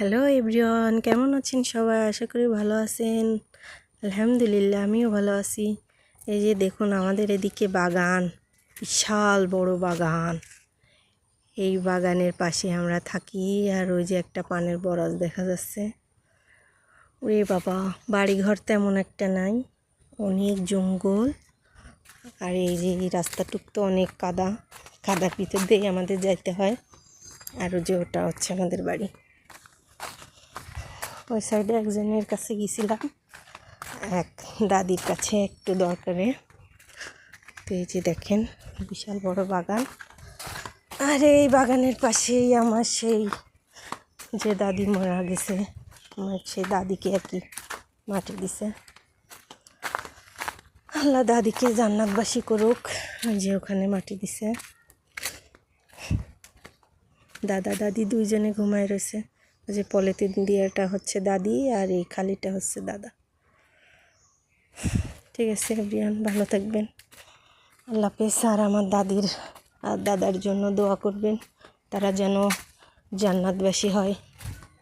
Hello everyone, কেমন আছেন সবাই? আশা করি ভালো আছেন। আলহামদুলিল্লাহ, আমিও ভালো আছি। এই যে দেখুন, আমাদের এদিকে বাগান, বিশাল বড় বাগান। এই বাগানের পাশে আমরা থাকি। আর ওই যে একটা পানের বরজ দেখা যাচ্ছে। ওরে বাবা, বাড়িঘর তেমন একটা নাই, অনেক জঙ্গল। আর এই যে এই রাস্তাটুক তো অনেক কাদার ভিতর দিয়ে আমাদের যাইতে হয়। আর যে ওটা হচ্ছে আমাদের বাড়ি। ওই সাইডে একজনের কাছে গেছিলাম, এক দাদির কাছে একটু দরকারে। তো এই যে দেখেন, বিশাল বড় বাগান। আর এই বাগানের পাশেই আমার সেই যে দাদি মারা গেছে, আমার সেই দাদিকে আর কি মাটি দিছে। আল্লাহ দাদিকে জান্নাতবাসী করুক। যে ওখানে মাটি দিছে, দাদা দাদি দুইজনে ঘুমায় রয়েছে। যে পলিথিন দিয়েটা হচ্ছে দাদি, আর এই খালিটা হচ্ছে দাদা। ঠিক আছে এভরিওয়ান, ভালো থাকবেন। আল্লাহ হাফেজ। আর আমার দাদির আর দাদার জন্য দোয়া করবেন, তারা যেন জান্নাতবাসী হয়।